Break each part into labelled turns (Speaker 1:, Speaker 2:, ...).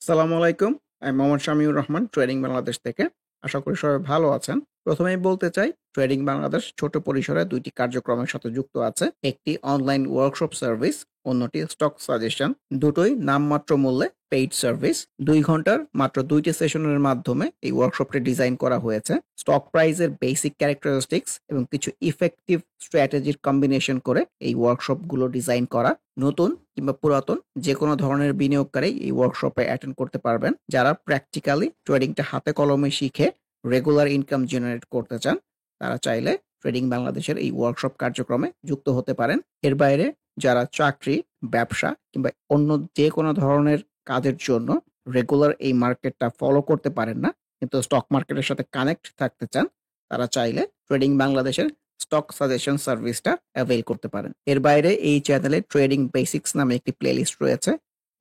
Speaker 1: আসসালামু আলাইকুম। আমি মোহাম্মদ শামিউর রহমান ট্রেডিং বাংলাদেশ থেকে। আশা করি সবাই ভালো আছেন। প্রথমেই বলতে চাই ট্রেডিং বাংলাদেশ ছোট পরিসরে ২ টি কার্যক্রমের সাথে যুক্ত আছে। একটি অনলাইন ওয়ার্কশপ সার্ভিস, অন্যটি স্টক সাজেশন। দুটোই নামমাত্র মূল্যে পেইড সার্ভিস। ২ ঘন্টার মাত্র ২ টি সেশনের মাধ্যমে এই ওয়ার্কশপটি ডিজাইন করা হয়েছে। স্টক প্রাইসের বেসিক ক্যারেক্টারিস্টিক্স এবং কিছু ইফেক্টিভ স্ট্র্যাটেজির কম্বিনেশন করে এই ওয়ার্কশপগুলো ডিজাইন করা। নতুন কিংবা পুরাতন যেকোনো ধরনের বিনিয়োগকারী এই ওয়ার্কশপে অ্যাটেন্ড করতে পারবেন। যারা প্র্যাকটিক্যালি ট্রেডিংটা হাতে কলমে শিখে রেগুলার ইনকাম জেনারেট করতে চান, তারা চাইলে ট্রেডিং বাংলাদেশের এই ওয়ার্কশপ কার্যক্রমে যুক্ত হতে পারেন। এর বাইরে যারা চাকরি, ব্যবসা কিংবা অন্য যেকোনো ধরনের কাজের জন্য রেগুলার এই মার্কেটটা ফলো করতে পারেন না, কিন্তু স্টক মার্কেটের সাথে কানেক্ট থাকতে চান, তারা চাইলে ট্রেডিং বাংলাদেশের স্টক সাজেশন সার্ভিসটা অ্যাভেইল করতে পারেন। এর বাইরে এই চ্যানেলে ট্রেডিং বেসিক্স নামে একটি প্লেলিস্ট রয়েছে।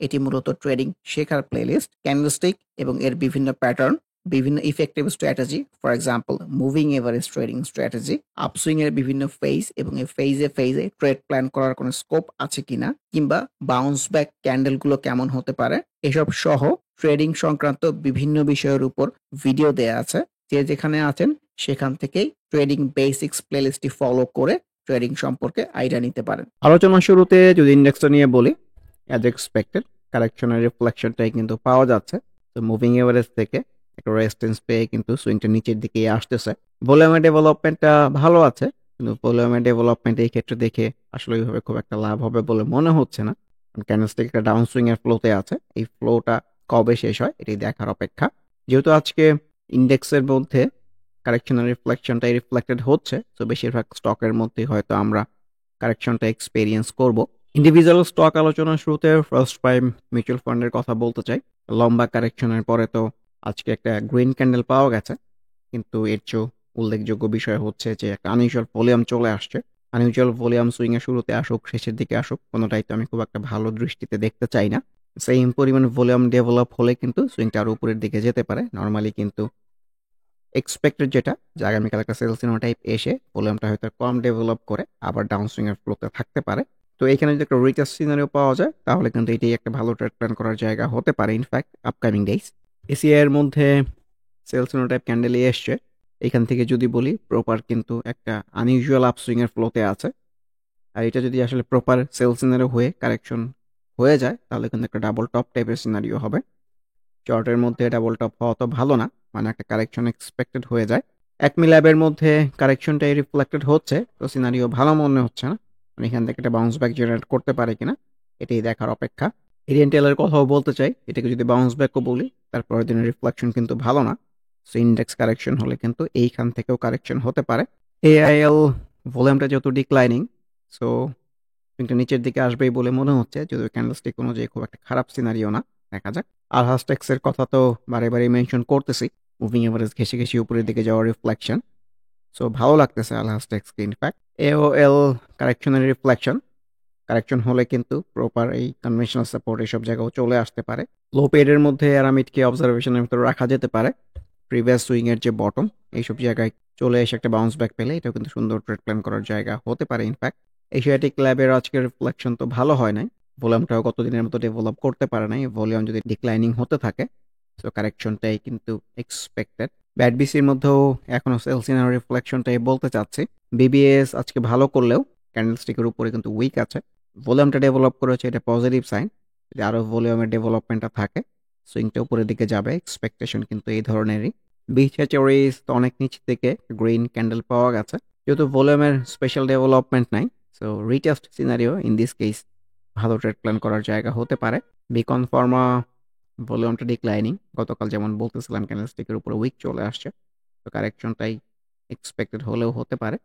Speaker 1: এটি মূলত ট্রেডিং শেখার প্লেলিস্ট। ক্যান্ডেলস্টিক এবং এর বিভিন্ন প্যাটার্ন, বিভিন্ন effective strategy, for example moving average trading strategy, upswing এর বিভিন্ন ফেজ এবং এই ফেজে ট্রেড প্ল্যান করার কোনো স্কোপ আছে কিনা, কিংবা বাউন্স ব্যাক ক্যান্ডেলগুলো কেমন হতে পারে, এসব সহ ট্রেডিং সংক্রান্ত বিভিন্ন বিষয়ের উপর ভিডিও দেয়া আছে। যে যেখানে আছেন সেখান থেকেই ট্রেডিং বেসিক্স প্লেলিস্টটি ফলো করে ট্রেডিং সম্পর্কে আইডিয়া নিতে পারেন। আলোচনার শুরুতে যদি ইন্ডেক্সটা নিয়ে বলি, অ্যাজ এক্সপেক্টেড কারেকশনের রিফ্লেকশনটাই কিন্তু পাওয়া যাচ্ছে। তো মুভিং এভারেজ থেকে একটা রেজিস্ট্যান্স পেয়ে কিন্তু সুইংটা নিচের দিকে আসতেছে। ভলিউমের ডেভেলপমেন্টটা ভালো আছে, কিন্তু ভলিউমের ডেভেলপমেন্ট এই ক্ষেত্রে দেখে আসলে ওইভাবে খুব একটা লাভ হবে বলে মনে হচ্ছে না। ক্যান্ডেলস্টিক একটা ডাউন সুইং এর ফ্লোতে আছে, এই ফ্লোটা কবে শেষ হয় এটি দেখার অপেক্ষা। যেহেতু আজকে ইন্ডেক্সের মধ্যে কারেকশনের রিফ্লেকশনটাই রিফ্লেক্টেড হচ্ছে, তো বেশিরভাগ স্টকের মধ্যেই হয়তো আমরা কারেকশনটা এক্সপেরিয়েন্স করব। ইন্ডিভিজুয়াল স্টক আলোচনার শুরুতে ফার্স্ট প্রাইম মিউচুয়াল ফান্ডের কথা বলতে চাই। লম্বা কারেকশনের পরে তো আজকে একটা গ্রিন ক্যান্ডেল পাওয়া গেছে, কিন্তু এর চেয়েও উল্লেখযোগ্য বিষয় হচ্ছে যে একটা আনইউজুয়াল ভলিউম চলে আসছে। আনইউজুয়াল ভলিউম সুইং এর শুরুতে আসুক, শেষের দিকে আসুক, কোনোটাই তো আমি খুব একটা ভালো দৃষ্টিতে দেখতে চাই না। সেম পরিমাণ ভলিউম ডেভেলপ হলে কিন্তু সুইংটা আরো উপরের দিকে যেতে পারে। নর্মালি কিন্তু এক্সপেক্টেড যেটা, যে আগামীকাল একটা সেলস টাইপ এসে ভলিউমটা হয়তো কম ডেভেলপ করে আবার ডাউন সুইং এর ফ্লোতে থাকতে পারে। তো এখানে যদি একটা রিটার্স সিনারিও পাওয়া যায়, তাহলে কিন্তু এটাই একটা ভালো ট্রেড প্ল্যান করার জায়গা হতে পারে ইনফ্যাক্ট আপকামিং ডেজ। এসিআই এর মধ্যে সেলস টাইপ ক্যান্ডেলই এসছে। এখান থেকে যদি বলি, প্রপার কিন্তু একটা আনইউজুয়াল আপসুইং এর ফ্লোতে আছে। আর এটা যদি আসলে প্রপার সেলস সিনারিও হয়ে কারেকশন হয়ে যায়, তাহলে কিন্তু একটা ডাবল টপ টাইপের সিনারিও হবে। চার্টের মধ্যে ডাবল টপ হওয়া তো ভালো না, মানে একটা কারেকশন এক্সপেক্টেড হয়ে যায়। একমি ল্যাবের মধ্যে কারেকশনটাই রিফ্লেক্টেড হচ্ছে, তো সিনারিও ভালো মনে হচ্ছে না। মানে এখান থেকে একটা বাউন্স ব্যাক জেনারেট করতে পারে কিনা এটাই দেখার অপেক্ষা। এরিয়েন্টেলের কথাও বলতে চাই, এটাকে যদি বাউন্স ব্যাকও বলি, তারপরের দিনের রিফ্লেকশন কিন্তু ভালো না। সো ইন্ডেক্স কারেকশন হলে কিন্তু এইখান থেকেও কারেকশন হতে পারে। এআইএল ভলিউমটা যেহেতু ডিক্লাইনিং, সো কিন্তু নিচের দিকে আসবেই বলে মনে হচ্ছে, যদিও ক্যান্ডেলস্টিক অনুযায়ী খুব একটা খারাপ সিনারিও না। দেখা যাক। আলহাস টেক্সের কথা তো বারে বারে মেনশন করতেছি, মুভিং এভারেজ ঘেসে ঘেসে উপরের দিকে যাওয়ার রিফ্লেকশন। সো ভালো লাগতেছে আলহাস টেক্সকে ইনফ্যাক্ট। এওএল কারেকশনের রিফ্লেকশন, কারেকশন হলে কিন্তু প্রপার এই কনভেনশনাল সাপোর্ট এইসব জায়গাও চলে আসতে পারে। লো পেডের মধ্যে অ্যারামিডকে অবজারভেশনের ভিতরে রাখা যেতে পারে। প্রিভিয়াস সুইং এর যে বটম, এইসব জায়গায় চলে এসে একটা বাউন্স ব্যাক পেলে এটাও কিন্তু সুন্দর ট্রেড প্ল্যান করার জায়গা হতে পারে ইনফ্যাক্ট। এশিয়াটিক ল্যাবের আজকের রিফ্লেকশন তো ভালো হয় নাই, ভলিউমটাও গতদিনের মতো ডেভেলপ করতে পারে নাই। ভলিউম যদি ডিক্লাইনিং হতে থাকে, সো কারেকশনটাই কিন্তু এক্সপেক্টেড। ব্যাট বিসির মধ্যেও এখনো সেলসিনার রিফ্লেকশনটাই বলতে চাচ্ছি। বিবিএস আজকে ভালো করলেও ক্যান্ডেলস্টিকের উপরে কিন্তু উইক আছে। ভলিউমটা ডেভেলপ করেছে, এটা পজিটিভ সাইন। যদি আরও ভলিউমের ডেভেলপমেন্টটা থাকে, সুইংটা উপরের দিকে যাবে, এক্সপেকটেশন কিন্তু এই ধরনেরই। বিচেচরিস তো অনেক নিচ থেকে গ্রিন ক্যান্ডেল পাওয়া গেছে, যেহেতু ভলিউমের স্পেশাল ডেভেলপমেন্ট নাই, so retest scenario in this case ভালো ট্রেড প্ল্যান করার জায়গা হতে পারে। বিকন ফার্মা ভলিউমটা ডিক্লাইনিং, গতকাল যেমন বলতেছিলাম ক্যান্ডেলস্টিকের উপরে উইক চলে আসছে, তো কারেকশনটাই এক্সপেক্টেড হলেও হতে পারে।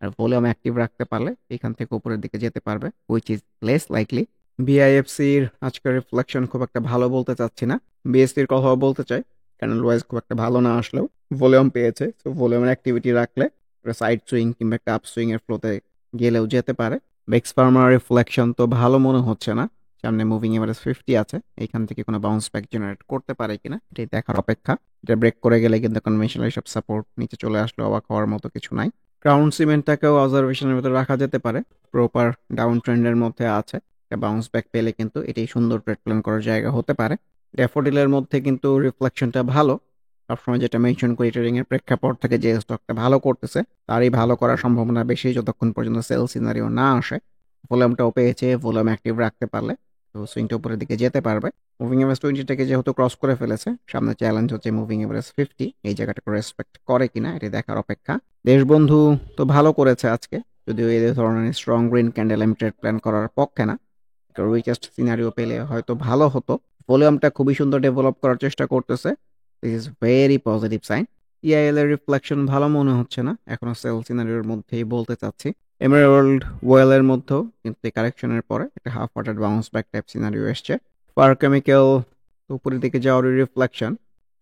Speaker 1: আর ভলিউম অ্যাক্টিভ রাখতে পারলে এখান থেকে উপরের দিকে যেতে পারবে, হুইচ ইজ লেস লাইকলি। বিআইএফসির আজকের রিফ্লেকশন খুব একটা ভালো বলতে চাচ্ছি না। বিএসসির কথাও বলতে চাই, ক্যান্ডেল ওয়াইজ খুব একটা ভালো না আসলেও ভলিউম পেয়েছে, সো ভলিউমের অ্যাক্টিভিটি রাখলে সাইড সুইং কিংবা একটা আপ সুইং এর ফ্লোতে গেলেও যেতে পারে। বেক্স ফার্মার রিফ্লেকশন তো ভালো মনে হচ্ছে না, সামনে মুভিং এভারেজ 50 আছে, এইখান থেকে কোনো বাউন্স ব্যাক জেনারেট করতে পারে কিনা এটাই দেখার অপেক্ষা। এটা ব্রেক করে গেলে কিন্তু কনভেনশনাল সব সাপোর্ট নিচে চলে আসলে অবাক হওয়ার মতো কিছু নাই। ক্রাউন সিমেন্টটাকেও অবজারভেশনের ভিতরে রাখা যেতে পারে, প্রপার ডাউন ট্রেন্ডের মধ্যে আছে, একটা বাউন্স ব্যাক পেলে কিন্তু এটাই সুন্দর ট্রেড প্ল্যান করার জায়গা হতে পারে। ড্যাফোডিলের মধ্যে কিন্তু রিফ্লেকশনটা ভালো। সবসময় যেটা মেনশন করি ট্রেডিং এর প্রেক্ষাপট থেকে যে স্টকটা ভালো করতেছে তারই ভালো করার সম্ভাবনা বেশি যতক্ষণ পর্যন্ত সেল সিনারিও না আসে। ভলিউমটাও পেয়েছে, ভলিউম অ্যাক্টিভ রাখতে পারলে তো সুইংটা উপরের দিকে যেতে পারবে। মুভিং এভারেজ 20টাকে যেহেতু ক্রস করে ফেলেছে, সামনে চ্যালেঞ্জ হচ্ছে মুভিং এভারেজ 50, এই জায়গাটাকে রেসপেক্ট করে কিনা এটি দেখার অপেক্ষা। দেশবন্ধু তো ভালো করেছে আজকে, যদিও এই ধরনের স্ট্রং গ্রিন ক্যান্ডেল আমি ট্রেড প্ল্যান করার পক্ষে না। উইকেস্ট সিনারিও পেলে হয়তো ভালো হতো। ভলিউমটা খুবই সুন্দর ডেভেলপ করার চেষ্টা করতেছে, this is very positive sign. EIL এর রিফ্লেকশন ভালো মনে হচ্ছে না, এখনো সেল সিনারিওর মধ্যেই বলতে চাচ্ছি। এমারাল্ড ওয়েলের মধ্যেও কিন্তু এই কারেকশনের পরে একটা half hearted bounce back type scenario এসছে। ফার কেমিক্যাল উপরের দিকে যাওয়ার রিফ্লেকশন।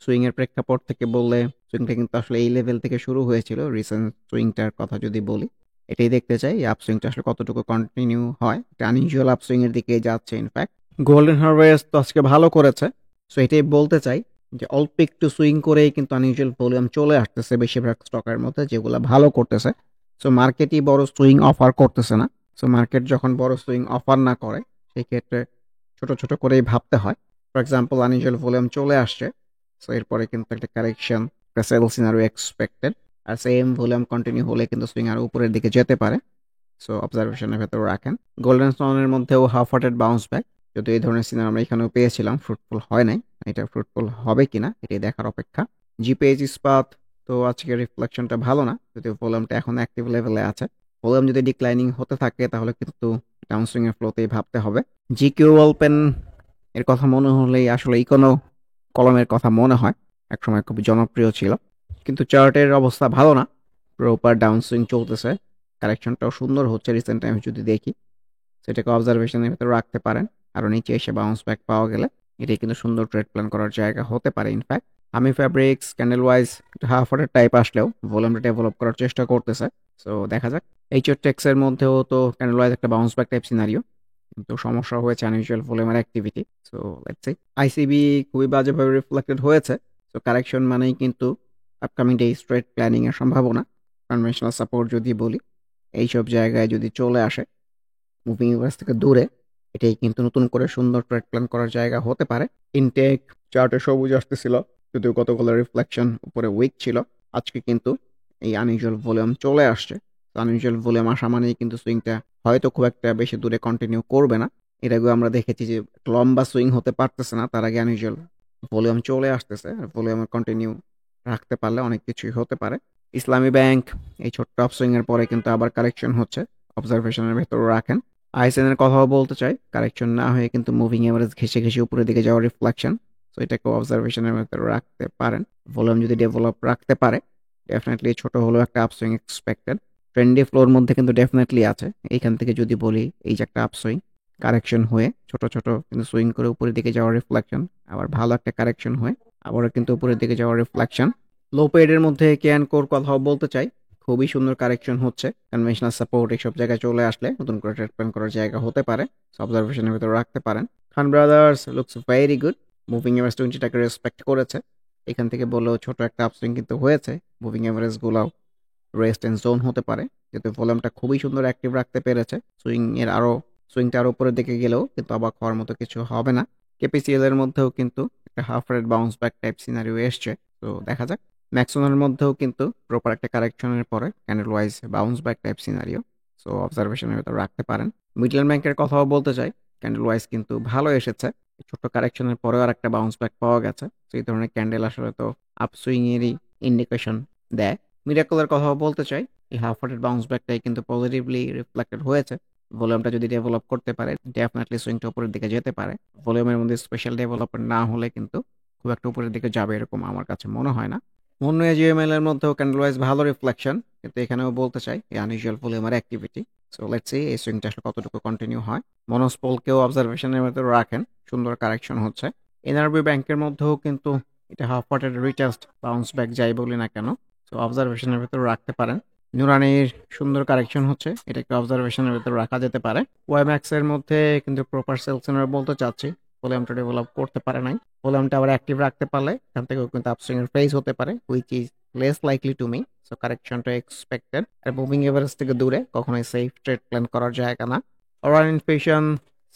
Speaker 1: সুইং এর প্রেক্ষাপট থেকে বললে সুইংটা কিন্তু আসলে এই লেভেল থেকে শুরু হয়েছিল। রিসেন্ট সুইংটার কথা যদি বলি, এটাই দেখতে চাই এই আপসুইংটা আসলে কতটুকু কন্টিনিউ হয়। একটা আনইউজুয়াল আপসুইং এর দিকে যাচ্ছে ইনফ্যাক্ট। গোল্ডেন হারভেস্ট তো আজকে ভালো করেছে, সো এটাই বলতে চাই যে অল্প একটু সুইং করেই কিন্তু আনইউজুয়াল ভলিউম চলে আসতেছে বেশিরভাগ স্টকের মধ্যে যেগুলো ভালো করতেছে। সো মার্কেটই বড় সুইং অফার করতেছে না। সো মার্কেট যখন বড় সুইং অফার না করে সেই ক্ষেত্রে ছোট ছোট করেই ভাবতে হয়। ফর এক্সাম্পল আনইউজুয়াল ভলিউম চলে আসছে, সো এরপরে কিন্তু একটা কারেকশন, একটা সেল সিনারিও এক্সপেক্টেড। আর সেম ভলিউম কন্টিনিউ হলে কিন্তু সুইং আর উপরের দিকে যেতে পারে। সো অবজারভেশনের ভেতরে রাখেন। গোল্ডেন স্টোনের মধ্যেও হাফ হার্টেড বাউন্স ব্যাক, যদি এই ধরনের সিনারি আমরা এখানেও পেয়েছিলাম, ফ্রুটফুল হয় নাই। এটা ফ্রুটফুল হবে কিনা এটাই দেখার অপেক্ষা। জিপিএইচ ইস্পাত তো আজকে রিফ্লেকশনটা ভালো না, যদি ভলিউমটা এখন অ্যাক্টিভ লেভেলে আছে। ভলিউম যদি ডিক্লাইনিং হতে থাকে তাহলে কিন্তু ডাউন সুইং এর ফ্লোতেই ভাবতে হবে। জিকিউ ওপেন এর কথা মনে হলেই আসলে ইকোনো কলমের কথা মনে হয়, একসময় খুবই জনপ্রিয় ছিল। কিন্তু চার্টের অবস্থা ভালো না, প্রপার ডাউন সুইং চলতেছে। কারেকশনটাও সুন্দর হচ্ছে রিসেন্ট টাইমে যদি দেখি, সেটাকে অবজারভেশনের ভেতরে রাখতে পারেন। আরও নিচে এসে বাউন্স ব্যাক পাওয়া গেলে এটাই কিন্তু সুন্দর ট্রেড প্ল্যান করার জায়গা হতে পারে ইনফ্যাক্ট। আমি ফ্যাব্রিক্স ক্যান্ডেল ওয়াইজ হাফ হার্টের টাইপ আসলেও ভলিউমটা ডেভেলপ করার চেষ্টা করতেছে। সো দেখা যাক। এইচও টেক্সের মধ্যেও তো ক্যান্ডেল ওয়াইজ একটা বাউন্স ব্যাক টাইপ সিনারিও, কিন্তু সমস্যা হয়েছে আনইউজুয়াল ভলিউমের activity. So let's see. ICB খুবই বাজেভাবে রিফ্লেক্টেড হয়েছে। সো কারেকশন মানেই কিন্তু আপকামিং ডে স্ট্রেট প্ল্যানিং এর সম্ভাবনা। কনভেনশনাল সাপোর্ট যদি বলি, এইসব জায়গায় যদি চলে আসে মুভিং এভারেজ থেকে দূরে, এটাই কিন্তু নতুন করে সুন্দর ট্রেড প্ল্যান করার জায়গা হতে পারে। ইনটেক চার্টে সবুজ আসতেছিল, যদিও গতকালের রিফ্লেকশন উপরে উইক ছিল। আজকে কিন্তু এই আনইউজুয়াল ভলিউম চলে আসছে। আনইউজুয়াল ভলিউম আসা মানেই কিন্তু সুইংটা হয়তো খুব একটা বেশি দূরে কন্টিনিউ করবে না। এর আগেও আমরা দেখেছি যে লম্বা সুইং হতে পারতেছে না, তার আগে আনইউজুয়াল ভলিউম চলে আসতেছে। আর ভলিউমের কন্টিনিউ রাখতে পারলে অনেক কিছুই হতে পারে। ইসলামী ব্যাংক এই ছোট্ট আপসুইং এর পরে কিন্তু আবার কারেকশন হচ্ছে, অবজারভেশনের ভেতরে রাখেন। আইএসএন এর কথাও বলতে চাই, কারেকশন না হয়ে কিন্তু মুভিং এভারেজ ঘেসে ঘেসে উপরের দিকে যাওয়ার রিফ্লেকশন। সো এটাকে অবজারভেশনের ভেতরে রাখতে পারেন। ভলিউম যদি ডেভেলপ রাখতে পারে ডেফিনেটলি ছোট হলেও একটা আপসুইং এক্সপেক্টেড। ট্রেন্ডি ফ্লোর মধ্যে কিন্তু ডেফিনেটলি আছে। এইখান থেকে যদি বলি এই যে একটা আপসুইং, কারেকশন হয়ে ছোট ছোট কিন্তু সুইং করে উপরের দিকে যাওয়ার রিফ্লেকশন, আবার ভালো একটা কারেকশন হয়ে আবারও কিন্তু উপরের দিকে যাওয়ার রিফ্লেকশন। লো পেডের মধ্যে কেয়ান কোর কথাও বলতে চাই, খুবই সুন্দর কারেকশন হচ্ছে। কনভেনশনাল সাপোর্ট এইসব জায়গায় চলে আসলে নতুন করে ট্রেড প্ল্যান করার জায়গা হতে পারে। অবজারভেশনের ভিতরে রাখতে পারেন। Khan brothers looks very good, moving average 20টাকে রেসপেক্ট করেছে। এখান থেকে বললেও ছোট একটা আপসুইং কিন্তু হয়েছে। মুভিং এভারেজ গুলাও রেস্ট এন্ড জোন হতে পারে, যেহেতু ভলিউমটা খুবই সুন্দর অ্যাক্টিভ রাখতে পেরেছে। সুইংটা আরো উপরের দিকে গেলেও কিন্তু অবাক হওয়ার মতো কিছু হবে না। কেপিসিএল এর মধ্যেও কিন্তু একটা half red bounce back type scenario এসছে, তো দেখা যাক। ম্যাক্সোনার মধ্যেও কিন্তু প্রপার একটা কারেকশনের পরে candle wise bounce back type scenario, so অবজারভেশনের ভেতর রাখতে পারেন। মিডল্যান্ড ব্যাংকের কথাও বলতে চাই, ক্যান্ডেল ওয়াইজ কিন্তু ভালো এসেছে। ছোট্ট কারেকশনের পরেও আর একটা বাউন্স ব্যাক পাওয়া গেছে। তো এই ধরনের ক্যান্ডেল আসলে তো আপসুইং এরই ইন্ডিকেশন দেয়। মিরাকলের কথাও বলতে চাই, এই হাফ হার্টেড বাউন্স ব্যাকটাই কিন্তু পজিটিভলি রিফ্লেক্টেড হয়েছে। ভলিউমটা যদি ডেভেলপ করতে পারে ডেফিনেটলি সুইংটা উপরের দিকে যেতে পারে। ভলিউমের মধ্যে স্পেশাল ডেভেলপমেন্ট না হলে কিন্তু খুব একটা উপরের দিকে যাবে এরকম আমার কাছে মনে হয় না। মনে জিএমএল এর মধ্যেও ক্যান্ডেল ওয়াইজ ভালো রিফ্লেকশন, কিন্তু এখানেও বলতে চাই এই আনইউজুয়াল ভলিউমের অ্যাক্টিভিটি। সো লেটস সি এই সুইংটা আসলে কতটুকু কন্টিনিউ হয়। মনোস্পলকেও অবজারভেশনের ভেতরে রাখেন, সুন্দর কারেকশন হচ্ছে। এনআরবি ব্যাংকের মধ্যেও কিন্তু এটা half hearted retest bounce back যাই বলি না কেন, সো অবজারভেশনের ভেতরে রাখতে পারেন। নুরানির সুন্দর কারেকশন হচ্ছে, এটাকে অবজারভেশনের ভেতরে রাখা যেতে পারে। ওয়াইম্যাক্স এর মধ্যে কিন্তু প্রপার সেলস বলতে চাচ্ছি, ভলিউমটা ডেভেলপ করতে পারে নাই। ভলিউমটা আবার অ্যাক্টিভ রাখতে পারলে এখান থেকেও কিন্তু আপসুইং এর ফেজ হতে পারে, which is less likely to me. So কারেকশনটা এক্সপেক্টেড। আর মুভিং এভারেজ থেকে দূরে কখনোই সেফ ট্রেড প্ল্যান করার জায়গা না। ওরাল ইনফিউশন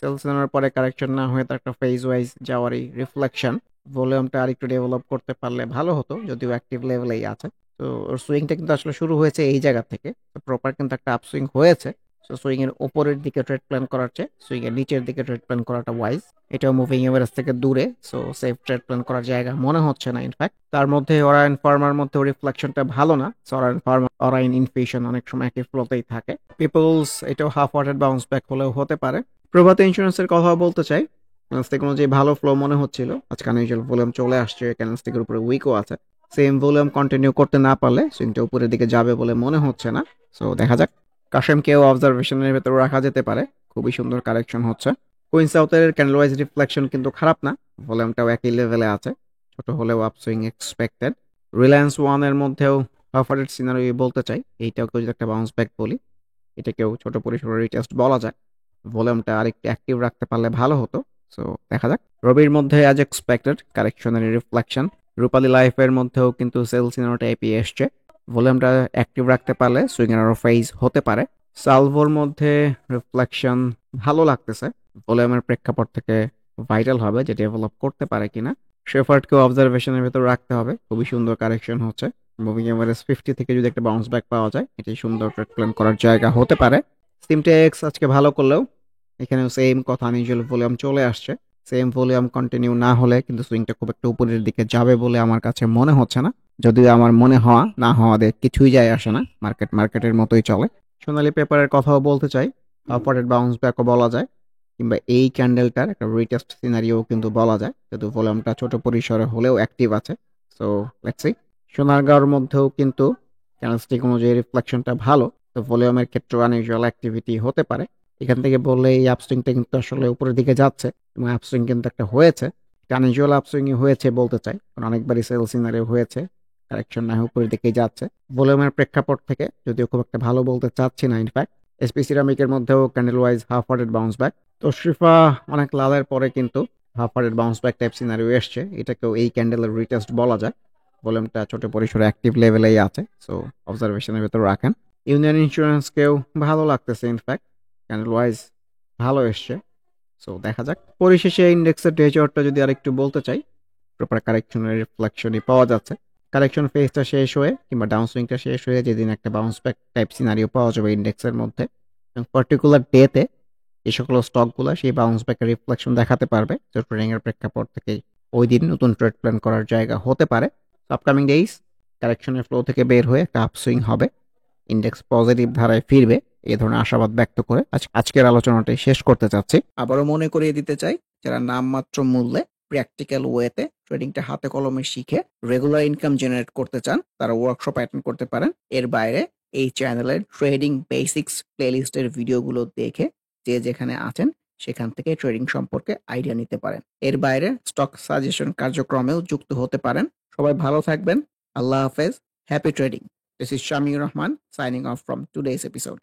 Speaker 1: সেল সিনারিওর পরে কারেকশন না হয়ে তার একটা ফেজ ওয়াইজ যাওয়ারই রিফ্লেকশন। ভলিউমটা আরেকটু ডেভেলপ করতে পারলে ভালো হতো, যদিও অ্যাক্টিভ লেভেলেই আছে। তো ওর সুইংটা কিন্তু আসলে শুরু হয়েছে এই জায়গা থেকে, তো প্রপার কিন্তু একটা আপসুইং হয়েছে। সো সুইং এর উপরের দিকে ট্রেড প্ল্যান করার চেয়ে সুইং এর নিচের দিকে ট্রেড প্ল্যান করাটা ওয়াইজ। এটাও মুভিং এভারেজ থেকে দূরে, সো সেফ ট্রেড প্ল্যান করার জায়গা মনে হচ্ছে না। ইনফ্যাক্ট তার মধ্যে অরায়ন ফার্মার মধ্যে রিফ্লেকশনটা ভালো না। অরায়ন ফার্মার অরাইন ইনফিউশন অনেক সময় একই ফ্লোতেই থাকে। পিপলস এটাও হাফ ওয়ার্টেড বাউন্স ব্যাক হলেও হতে পারে। প্রভাত ইন্স্যুরেন্সের কথা বলতে চাই, ক্যান্ডেলস্টিক অনুযায়ী ভালো ফ্লো মনে হচ্ছিল। আজকে আনইউজুয়াল ভলিউম চলে আসছে, ক্যান্ডেলস্টিকের উপরে উইকও আছে। সেম ভলিউম কন্টিনিউ করতে না পারলে সুইংটা উপরের দিকে যাবে বলে মনে হচ্ছে না। সো দেখা যাক। কাশেমকেও অবজারভেশনের ভেতরে রাখা যেতে পারে, খুবই সুন্দর কারেকশন হচ্ছে। কুইন সাউথের ক্যান্ডেল ওয়াইজ রিফ্লেকশন কিন্তু খারাপ না, ভলিউমটাও একই লেভেলে আছে, ছোট হলেও আপসুইং এক্সপেক্টেড। রিলায়েন্স ওয়ানের মধ্যেও হাফ হার্টেড সিনারি বলতে চাই, এইটাকেও যদি একটা বাউন্স ব্যাক বলি, এটাকেও ছোট পরিসরের রিটেস্ট বলা যায়। ভলিউমটা আরেকটু অ্যাক্টিভ রাখতে পারলে ভালো হতো। সো দেখা যাক। রবির মধ্যে অ্যাজ এক্সপেক্টেড কারেকশনের রিফ্লেকশন। রূপালী লাইফের মধ্যেও কিন্তু সেল সিনারিওটা এপিয়ে এসছে, ভলিউমটা অ্যাক্টিভ রাখতে পারলে সুইং আরো ফেজ হতে পারে। সালভোর মধ্যে রিফ্লেকশন ভালো লাগতেছে, ভলিউমের প্রেক্ষাপট থেকে ভাইটাল হবে যে ডেভেলপ করতে পারে কিনা। শেফার্ডকেও অবজারভেশনের ভেতর রাখতে হবে, খুবই সুন্দর কারেকশন হচ্ছে। মুভিং এভারেজ 50 থেকে যদি একটা বাউন্স ব্যাক পাওয়া যায়, এটি সুন্দর ট্রেড প্ল্যান করার জায়গা হতে পারে। সিমটেক্স আজকে ভালো করলেও এখানেও সেম কথা, আনইউজুয়াল ভলিউম চলে আসছে। সেম ভলিউম কন্টিনিউ না হলে কিন্তু সুইংটা খুব একটা উপরের দিকে যাবে বলে আমার কাছে মনে হচ্ছে না। যদিও আমার মনে হওয়া না হওয়াতে কিছুই যায় আসে না, মার্কেট মার্কেটের মতোই চলে। সোনালী পেপারের কথাও বলতে চাই, আপওয়ার্ড বাউন্স ব্যাকও বলা যায়, কিংবা এই ক্যান্ডেলটার একটা রিটেস্ট সিনারিও কিন্তু বলা যায়, যেহেতু ভলিউমটা ছোট পরিসরে হলেও অ্যাক্টিভ আছে। So let's see. সোনারগাঁওর মধ্যেও কিন্তু ক্যান্ডেলস্টিক অনুযায়ী রিফ্লেকশনটা ভালো, তো ভলিউমের ক্ষেত্রে আনইউজুয়াল অ্যাক্টিভিটি হতে পারে। এখান থেকে বললে এই আপসুইংটা কিন্তু আসলে উপরের দিকে যাচ্ছে, এবং আপসুইং কিন্তু একটা হয়েছে, আনইউজুয়াল আপসুইংই হয়েছে বলতে চাই, কারণ অনেকবারই সেল সিনারিও হয়েছে, কারেকশন না হয়ে উপরের দিকেই যাচ্ছে। ভলিউমের প্রেক্ষাপট থেকে যদিও খুব একটা ভালো বলতে চাচ্ছি না। ইনফ্যাক্ট এসপি সিরামিকের মধ্যেও candle wise half hearted bounce back. তশরিফা অনেক লালের পরে কিন্তু half hearted bounce back type scenario এসছে, এটাকেও এই ক্যান্ডেলের রিটেস্ট বলা যায়। ভলিউমটা ছোট পরিসরে অ্যাক্টিভ লেভেলেই আছে, সো অবজারভেশনের ভেতর রাখেন। ইউনিয়ন ইন্স্যুরেন্সকেও ভালো লাগতেছে, ইনফ্যাক্ট ক্যান্ডেল ওয়াইজ ভালো এসছে। সো দেখা যাক। পরিশেষে ইন্ডেক্সের ডে চার্টটা যদি আরেকটু বলতে চাই, প্রপার কারেকশনের রিফ্লেকশনই পাওয়া যাচ্ছে। কারেকশন ফেজটা শেষ হয়ে কিংবা ডাউন সুইংটা শেষ হয়ে যেদিন একটা বাউন্স ব্যাক টাইপ সিনারিও পাওয়া যাবে ইন্ডেক্সের মধ্যে, এবং পার্টিকুলার ডেতে এই সকল স্টকগুলো সেই বাউন্স ব্যাকের রিফ্লেকশন দেখাতে পারবে, যে ট্রেডিং এর প্রেক্ষাপট থেকে ওই দিন নতুন ট্রেড প্ল্যান করার জায়গা হতে পারে। আপকামিং ডেইস কারেকশনের ফ্লো থেকে বের হয়ে একটা আপসুইং হবে, ইন্ডেক্স পজিটিভ ধারায় ফিরবে, এই ধরনের আশাবাদ ব্যক্ত করে আজকের আলোচনাটি শেষ করতে চাচ্ছি। আবারও মনে করিয়ে দিতে চাই, যারা নামমাত্র মূল্যে প্র্যাকটিক্যাল ওয়েতে ট্রেডিংটা হাতে কলমে শিখে রেগুলার ইনকাম জেনারেট করতে চান, তারা ওয়ার্কশপ অ্যাটেন্ড করতে পারেন। এর বাইরে এই চ্যানেলের ট্রেডিং বেসিক্স প্লেলিস্টের ভিডিওগুলো দেখে যে যেখানে আছেন সেখান থেকে ট্রেডিং সম্পর্কে আইডিয়া নিতে পারেন। এর বাইরে স্টক সাজেশন কার্যক্রমেও যুক্ত হতে পারেন। সবাই ভালো থাকবেন। আল্লাহ হাফেজ। Happy trading. This is Shamir Rahman signing off from today's episode.